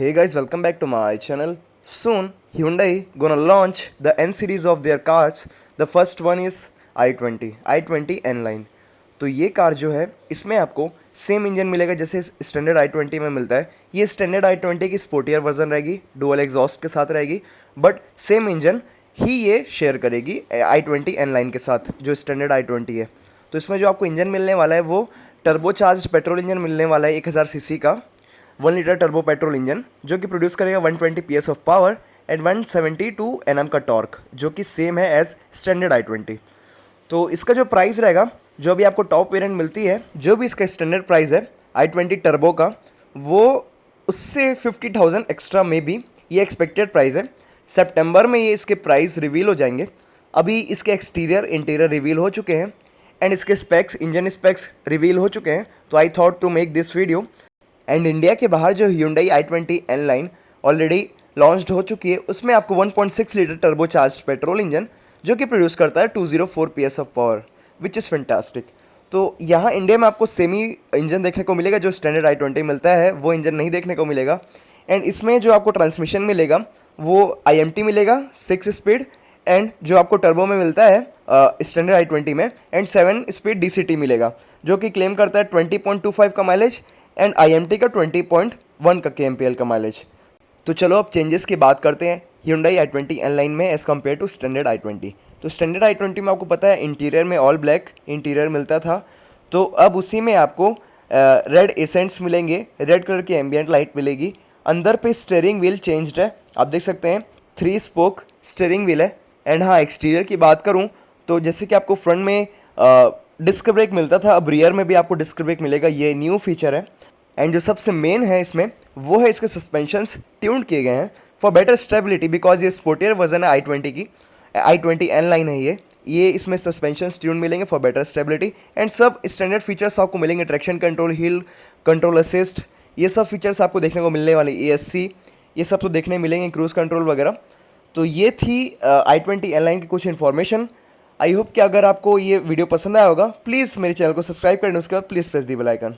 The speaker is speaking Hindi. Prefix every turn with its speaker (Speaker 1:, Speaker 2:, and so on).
Speaker 1: Hey guys, welcome back to my channel. Soon, Hyundai gonna launch the N series of their cars. The first one is I20N line. तो ये कार जो है इसमें आपको सेम इंजन मिलेगा जैसे स्टैंडर्ड I20 में मिलता है। ये स्टैंडर्ड I20 की स्पोर्टियर वर्जन रहेगी, डुअल एग्जॉस्ट के साथ रहेगी, बट सेम इंजन ही ये शेयर करेगी I20N लाइन के साथ जो स्टैंडर्ड I20 है। तो इसमें जो आपको इंजन मिलने वाला है वो टर्बोचार्ज्ड पेट्रोल इंजन मिलने वाला है 1000 सीसी का 1 लीटर टर्बो पेट्रोल इंजन जो कि प्रोड्यूस करेगा 120 PS of power and 172 Nm का टॉर्क जो कि सेम है एज स्टैंडर्ड I20। तो इसका जो प्राइस रहेगा, जो अभी आपको टॉप वेरिएंट मिलती है, जो भी इसका स्टैंडर्ड प्राइस है I20 टर्बो का, वो उससे 50,000 एक्स्ट्रा में भी ये एक्सपेक्टेड प्राइस है। सितंबर में ये इसके प्राइस रिवील हो जाएंगे। अभी इसके एक्सटीरियर इंटीरियर रिवील हो चुके हैं एंड इसके स्पेक्स, इंजन स्पेक्स रिवील हो चुके हैं। तो I thought to make this video. And India के बाहर जो Hyundai i20N line already launched हो चुकी है, उसमें आपको 1.6 लीटर टर्बोचार्ज्ड पेट्रोल इंजन जो कि प्रोड्यूस करता है 204 PS of power, which is fantastic. तो यहाँ इंडिया में आपको सेमी इंजन देखने को मिलेगा, जो स्टैंडर्ड I20 मिलता है वो इंजन नहीं देखने को मिलेगा। एंड इसमें जो आपको ट्रांसमिशन मिलेगा वो IMT मिलेगा 6 स्पीड, एंड जो आपको टर्बो में मिलता है स्टैंडर्ड I20 में, एंड 7 स्पीड DCT मिलेगा जो कि क्लेम करता है 20.25 का माइलेज एंड IMT का 20.1 का kmpl का माइलेज। तो चलो अब चेंजेस की बात करते हैं Hyundai i20N लाइन में as compare to standard I20। तो स्टैंडर्ड I20 में आपको पता है इंटीरियर में ऑल ब्लैक इंटीरियर मिलता था, तो अब उसी में आपको रेड एसेंट्स मिलेंगे, रेड कलर की एम्बियंट लाइट मिलेगी। अंदर पे स्टीयरिंग व्हील चेंज्ड है, आप देख सकते हैं 3 स्पोक स्टीयरिंग व्हील है। एंड हाँ, एक्सटीरियर की बात करूँ तो जैसे कि आपको फ्रंट में डिस्क ब्रेक मिलता था, अब रियर में भी आपको डिस्क ब्रेक मिलेगा, ये न्यू फीचर है। एंड जो सबसे मेन है इसमें वो है इसके सस्पेंशंस ट्यून्ड किए गए हैं फॉर बेटर स्टेबिलिटी, बिकॉज ये स्पोर्टियर वर्जन है I20 की, I20N लाइन है ये इसमें सस्पेंशंस ट्यून मिलेंगे फॉर बेटर स्टेबिलिटी। एंड सब स्टैंडर्ड फीचर्स आपको मिलेंगे, ट्रैक्शन कंट्रोल, हिल कंट्रोल असिस्ट, ये सब फीचर्स आपको देखने को मिलने वाले, ASC ये सब तो देखने मिलेंगे, क्रूज़ कंट्रोल वगैरह। तो ये थी I20N लाइन की कुछ इन्फॉर्मेशन। आई होप कि अगर आपको ये वीडियो पसंद आया होगा, प्लीज़ मेरे चैनल को सब्सक्राइब करें, उसके बाद please press the bell icon.